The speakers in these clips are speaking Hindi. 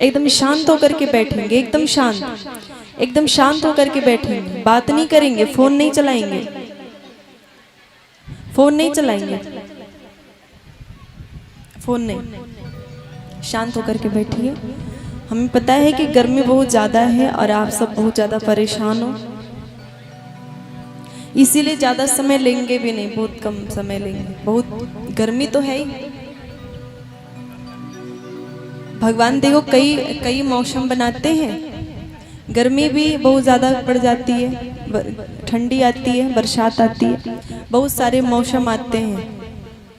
एकदम शांत होकर के बैठेंगे, एकदम शांत होकर के बैठेंगे, बात नहीं करेंगे, फोन नहीं चलाएंगे, फोन नहीं, शांत होकर के बैठिए। हमें पता है कि गर्मी बहुत ज़्यादा है और आप सब बहुत ज़्यादा परेशान हो, इसीलिए ज़्यादा समय लेंगे भी नहीं, बहुत कम समय लेंगे। बहुत गर्मी तो है ही। भगवान देखो कई मौसम बनाते हैं। गर्मी भी बहुत ज़्यादा पड़ जाती है, ठंडी आती है, बरसात आती है, बहुत सारे मौसम आते हैं।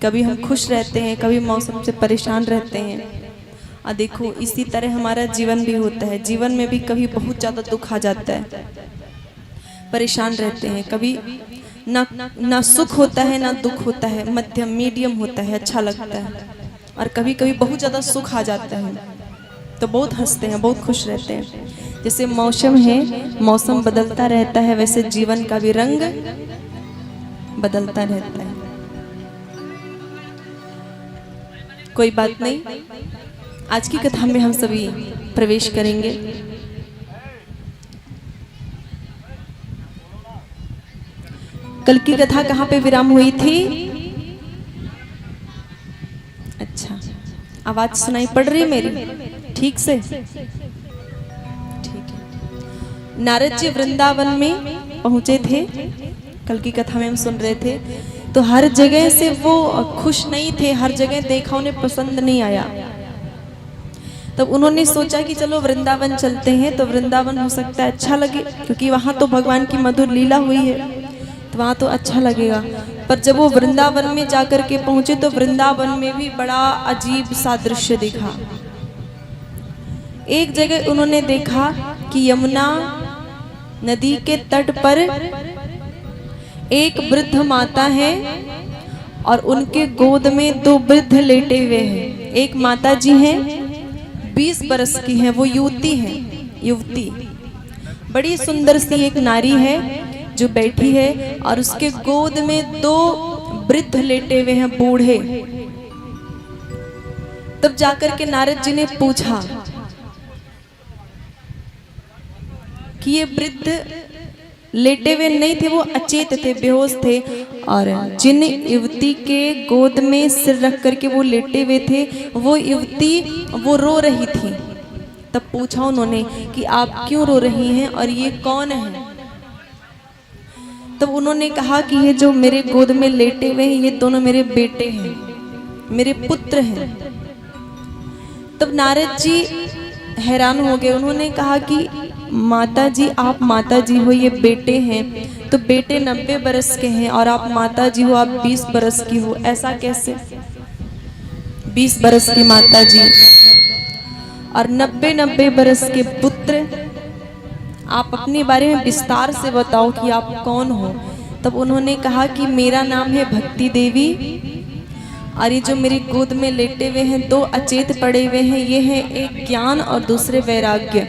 कभी हम खुश रहते हैं, कभी मौसम से परेशान रहते हैं। और देखो इसी तरह हमारा जीवन भी होता है। जीवन में भी कभी बहुत ज़्यादा दुख आ जाता है, परेशान रहते हैं। कभी ना सुख होता है ना दुख होता है, मध्यम मीडियम होता है, अच्छा लगता है। और कभी कभी बहुत ज़्यादा सुख आ जाता है तो बहुत हंसते हैं, बहुत खुश रहते हैं। जैसे मौसम है, मौसम बदलता रहता है, वैसे जीवन का भी रंग बदलता रहता है। कोई बात नहीं, आज की कथा में हम सभी प्रवेश करेंगे। कल की कथा कहाँ पे विराम हुई थी? अच्छा, आवाज सुनाई पड़ रही है मेरी ठीक से? ठीक है। नारद जी वृंदावन में पहुंचे थे, कल की कथा में हम सुन रहे थे। तो हर जगह से वो खुश नहीं थे, हर जगह देखा उन्हें पसंद नहीं आया। तब उन्होंने सोचा कि चलो वृंदावन चलते हैं, तो वृंदावन हो सकता है अच्छा लगे, क्योंकि वहाँ तो भगवान की मधुर लीला हुई है, तो वहाँ तो अच्छा लगेगा। पर जब वो वृंदावन में जाकर के पहुंचे तो वृंदावन में भी बड़ा अजीब सा दृश्य दिखा। एक जगह उन्होंने देखा कि यमुना नदी के तट पर एक वृद्ध माता है और उनके गोद में दो वृद्ध लेटे हुए हैं। एक माता जी हैं, 20 बरस की हैं, वो युवती बड़ी सुंदर सी एक नारी है जो बैठी है और उसके गोद में दो वृद्ध लेटे हुए हैं, बूढ़े। तब जाकर के नारद जी ने पूछा कि ये वृद्ध लेटे हुए नहीं थे, वो अचेत थे, बेहोश थे, और जिन युवती के गोद में सिर रख करके वो लेटे हुए थे, वो युवती वो रो रही थी। तब पूछा उन्होंने कि आप क्यों रो रही हैं और ये कौन है? तब उन्होंने कहा कि ये जो मेरे गोद में लेटे हुए हैं ये दोनों मेरे बेटे हैं, मेरे पुत्र हैं। तब नारद जी हैरान हो गए। उन्होंने कहा कि माता जी, आप माता जी हो, ये बेटे हैं, तो बेटे 90 बरस के हैं और आप माता जी हो, आप 20 बरस की हो, ऐसा कैसे? 20 बरस की माता जी और 90 बरस के पुत्र। आप अपने बारे में विस्तार से बताओ कि आप कौन हो। तब उन्होंने कहा कि मेरा नाम है भक्ति देवी और ये जो मेरी गोद में लेटे हुए हैं, दो अचेत पड़े हुए हैं, ये हैं एक ज्ञान और दूसरे वैराग्य।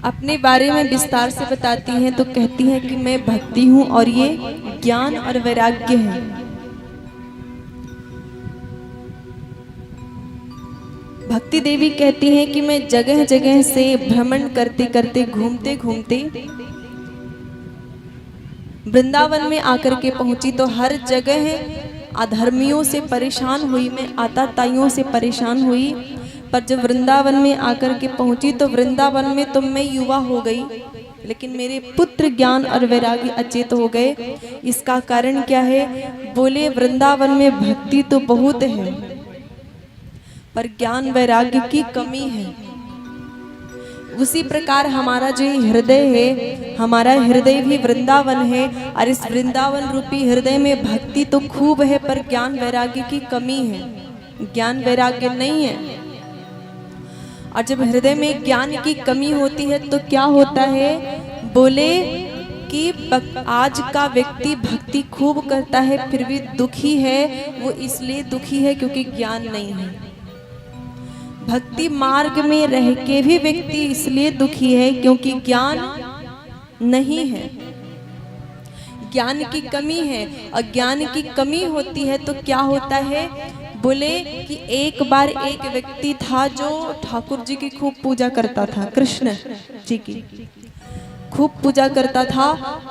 अपने बारे में विस्तार से बताती हैं तो कहती हैं कि मैं भक्ति हूँ और ये ज्ञान और वैराग्य है। भक्ति देवी कहती हैं कि मैं जगह जगह से भ्रमण करते करते, घूमते घूमते वृंदावन में आकर के पहुंची, तो हर जगह अधर्मियों से परेशान हुई, मैं आताताइयों से परेशान हुई। पर जब वृंदावन में आकर के पहुंची तो वृंदावन में तो मैं युवा हो गई, लेकिन मेरे पुत्र ज्ञान और वैराग्य अचेत हो गए। इसका कारण क्या है? बोले वृंदावन में भक्ति तो बहुत है पर ज्ञान वैराग्य की कमी है। उसी प्रकार हमारा जो हृदय है, हमारा हृदय भी वृंदावन है और इस वृंदावन रूपी हृदय में भक्ति तो खूब है पर ज्ञान वैराग्य की कमी है, ज्ञान वैराग्य नहीं है। और जब हृदय में ज्ञान की कमी होती है तो क्या होता है? बोले कि आज का व्यक्ति भक्ति खूब करता है फिर भी दुखी है। वो इसलिए दुखी है क्योंकि ज्ञान नहीं है। भक्ति मार्ग में रह के भी व्यक्ति इसलिए दुखी है क्योंकि ज्ञान नहीं है। ज्ञान की कमी है, और ज्ञान की कमी होती है तो क्या होता है, बोले कि एक बार एक व्यक्ति था जो ठाकुर जी की खूब पूजा करता था, कृष्ण जी की खूब पूजा करता था।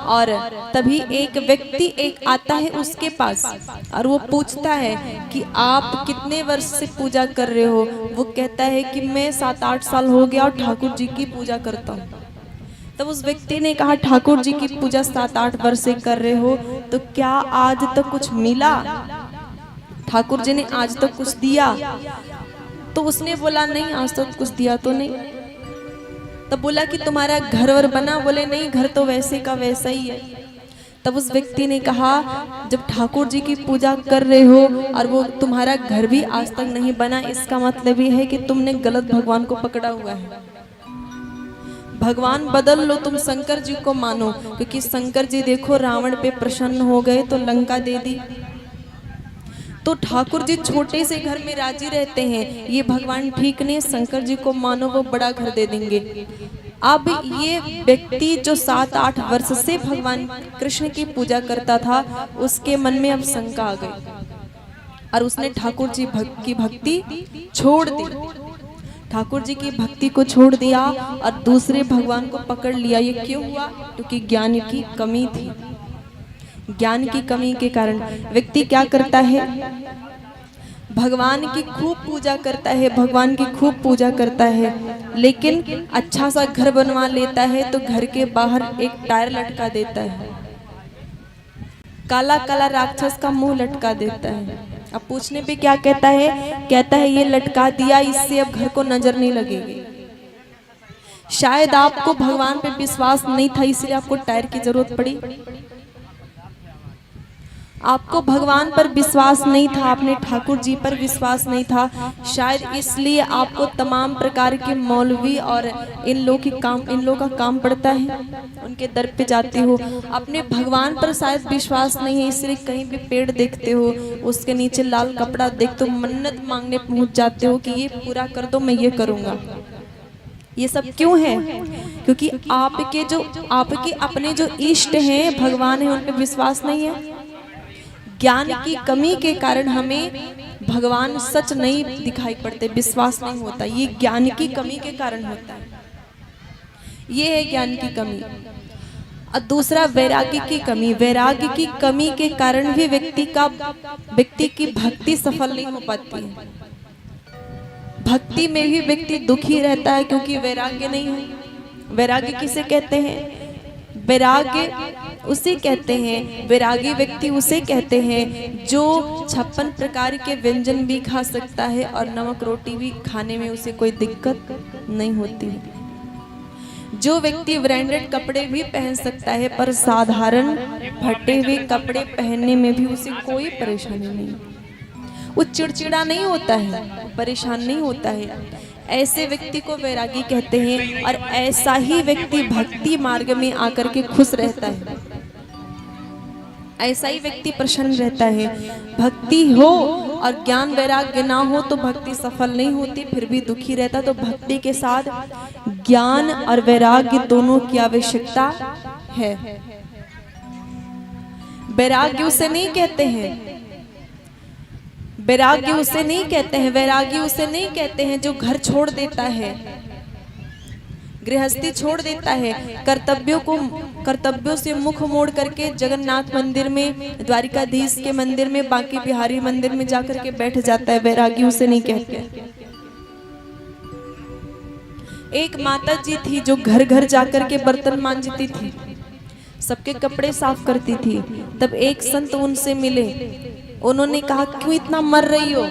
और तभी एक व्यक्ति एक आता है उसके पास और वो पूछता है कि आप कितने वर्ष से पूजा कर रहे हो। वो कहता है कि मैं 7-8 साल हो गया और ठाकुर जी की पूजा करता हूँ। तब उस व्यक्ति ने कहा, ठाकुर जी की पूजा 7-8 वर्ष से कर रहे हो तो क्या आज तक कुछ मिला, ठाकुर जी ने आज तक कुछ दिया? तो उसने बोला, नहीं आज तक कुछ दिया तो नहीं। तब बोला कि तुम्हारा घर वर बना? बोले नहीं, घर तो वैसे का वैसा ही है। तब उस व्यक्ति ने कहा, जब ठाकुर जी की पूजा कर रहे हो और वो तुम्हारा घर भी आज तक नहीं बना, इसका मतलब ये है कि तुमने गलत भगवान को पकड़ा हुआ है। भगवान बदल लो, तुम शंकर जी को मानो, क्योंकि शंकर जी देखो रावण पे प्रसन्न हो गए तो लंका दे दी। तो ठाकुर जी छोटे से घर में राजी रहते हैं, ये भगवान ठीक नहीं, शंकर जी को मानो वो बड़ा घर दे देंगे। अब ये व्यक्ति जो 7-8 वर्ष से भगवान कृष्ण की पूजा करता था, उसके मन में अब शंका आ गई और उसने ठाकुर जी की भक्ति छोड़ दी। ठाकुर जी की भक्ति को छोड़ दिया और दूसरे भगवान को पकड़ लिया। ये क्यों हुआ? क्योंकि ज्ञान की कमी थी। ज्ञान की कमी के कारण व्यक्ति क्या करता है, भगवान की खूब पूजा करता है, भगवान की खूब पूजा करता है, लेकिन अच्छा सा घर बनवा लेता है तो घर के बाहर एक टायर लटका देता है, काला काला राक्षस का मुंह लटका देता है। अब पूछने पे क्या कहता है ये लटका दिया, इससे अब घर को नजर नहीं लगेगी। शायद आपको भगवान पे विश्वास नहीं था, इसलिए आपको टायर की जरूरत पड़ी। आपको भगवान पर विश्वास नहीं था, आपने ठाकुर जी पर विश्वास नहीं था, शायद इसलिए आपको तमाम प्रकार के मौलवी और इन लोगों का काम पड़ता है, उनके दर पे जाते हो। अपने भगवान पर शायद विश्वास नहीं है, इसलिए कहीं भी पेड़ देखते हो, उसके नीचे लाल कपड़ा देखते हो, मन्नत मांगने पहुंच जाते हो कि ये पूरा कर दो, मैं ये करूंगा। ये सब क्यों है? क्योंकि आपके अपने जो इष्ट हैं, भगवान है, उन पे विश्वास नहीं है। ज्ञान की कमी के कारण हमें भगवान सच नहीं दिखाई पड़ते, विश्वास नहीं होता। ये ज्ञान की कमी के कारण होता है, ये है ज्ञान की कमी। और दूसरा वैराग्य की कमी। वैराग्य की कमी के कारण भी व्यक्ति की भक्ति सफल नहीं हो पाती है। भक्ति में भी व्यक्ति दुखी रहता है क्योंकि वैराग्य नहीं है। वैराग्य किसे कहते हैं? वैराग्य उसे कहते हैं, वैरागी व्यक्ति उसे कहते हैं जो 56 प्रकार के व्यंजन भी खा सकता है और नमक रोटी भी खाने में उसे कोई दिक्कत नहीं होती। जो व्यक्ति ब्रांडेड कपड़े भी पहन सकता है पर साधारण फटे हुए कपड़े पहनने में भी उसे कोई परेशानी नहीं, वो चिड़चिड़ा नहीं होता है, परेशान नहीं होता है, ऐसे व्यक्ति को वैरागी कहते हैं। और ऐसा ही व्यक्ति भक्ति मार्ग में आकर के खुश रहता है, ऐसा ही व्यक्ति प्रसन्न रहता है। भक्ति हो और ज्ञान वैराग्य ना हो तो भक्ति सफल नहीं होती, फिर भी दुखी रहता। तो भक्ति के साथ ज्ञान और वैराग्य दोनों की आवश्यकता है। वैराग्य उसे नहीं कहते हैं, वैराग्य उसे नहीं कहते हैं, वैराग्य उसे नहीं कहते हैं जो घर छोड़ देता है, गृहस्थी छोड़ देता है, कर्तव्यों से मुख मोड़ करके जगन्नाथ मंदिर में, द्वारिकाधीश के मंदिर में, बांके बिहारी मंदिर में जाकर के बैठ जाता है। वैरागी उसे नहीं कहते। एक माता जी थी जो घर घर जाकर के बर्तन मांजती थी, सबके कपड़े साफ करती थी। तब एक संत उनसे मिले, उन्होंने कहा क्यों इतना मर रही हो,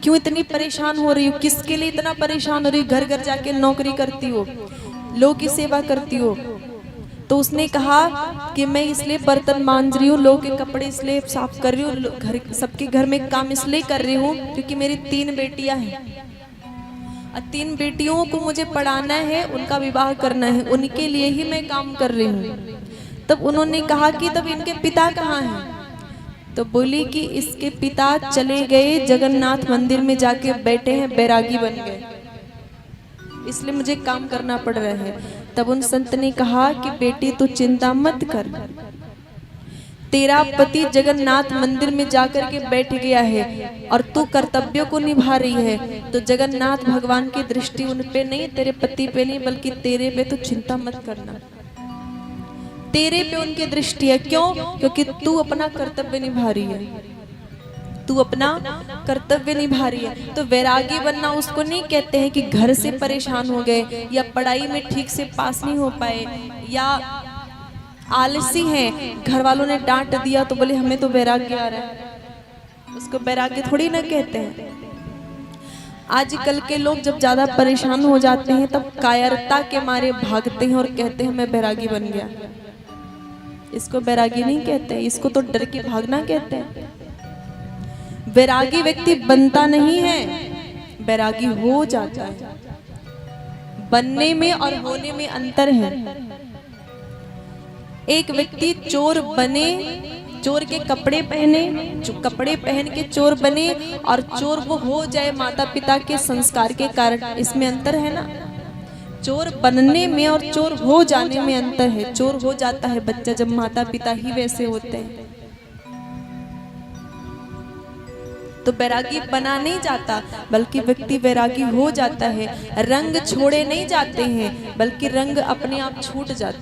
क्यों इतनी परेशान हो रही हो, किसके लिए इतना परेशान हो रही हो? घर घर जाके नौकरी करती हो, लोगों की सेवा करती हो। तो उसने कहा कि मैं इसलिए बर्तन मांज रही हूँ, लोगों के कपड़े इसलिए साफ कर रही हूँ, घर सबके घर में काम इसलिए कर रही हूँ क्योंकि मेरी 3 बेटियां हैं और 3 बेटियों को मुझे पढ़ाना है, उनका विवाह करना है, उनके लिए ही मैं काम कर रही हूँ। तब उन्होंने कहा कि तब इनके पिता कहाँ हैं? तो बोली कि इसके पिता चले गए जगन्नाथ मंदिर में जाके बैठे हैं, बैरागी बन गए, इसलिए मुझे काम करना पड़ रहा है। तब उन संत ने कहा कि बेटी तू चिंता मत कर, तेरा पति जगन्नाथ मंदिर में जाकर के बैठ गया है और तू कर्तव्यों को निभा रही है, तो जगन्नाथ भगवान की दृष्टि उन पे नहीं, तेरे पति पे नहीं, बल्कि तेरे पे। तो चिंता मत करना, तेरे पे उनकी दृष्टि है। क्यों? क्योंकि तू अपना कर्तव्य निभा रही है, तू अपना कर्तव्य निभा रही है। तो वैरागी बनना उसको नहीं कहते हैं कि घर से परेशान हो गए, या पढ़ाई में ठीक से पास नहीं हो पाए, या आलसी हैं, घर वालों ने डांट दिया तो बोले हमें तो वैराग्य आ रहा है, उसको वैराग्य थोड़ी ना कहते हैं। आजकल के लोग जब ज्यादा परेशान हो जाते हैं तब कायरता के मारे भागते हैं और कहते हैं मैं वैरागी बन गया। इसको वैरागी नहीं कहते, इसको तो डर के भागना कहते हैं। वैरागी व्यक्ति बनता नहीं है, वैरागी हो जाता है। बनने में और होने में अंतर है। एक व्यक्ति चोर बने, चोर के कपड़े पहने, जो कपड़े पहन के चोर बने, और चोर वो हो जाए माता पिता के संस्कार के कारण, इसमें अंतर है ना। चोर बनने में और चोर हो जाने में अंतर है। चोर हो जाता है बच्चा जब माता पिता ही वैसे होते हैं। तो वैरागी बना नहीं जाता, बल्कि व्यक्ति वैरागी हो जाता है। रंग छोड़े नहीं जाते हैं, बल्कि रंग अपने आप छूट जाते हैं।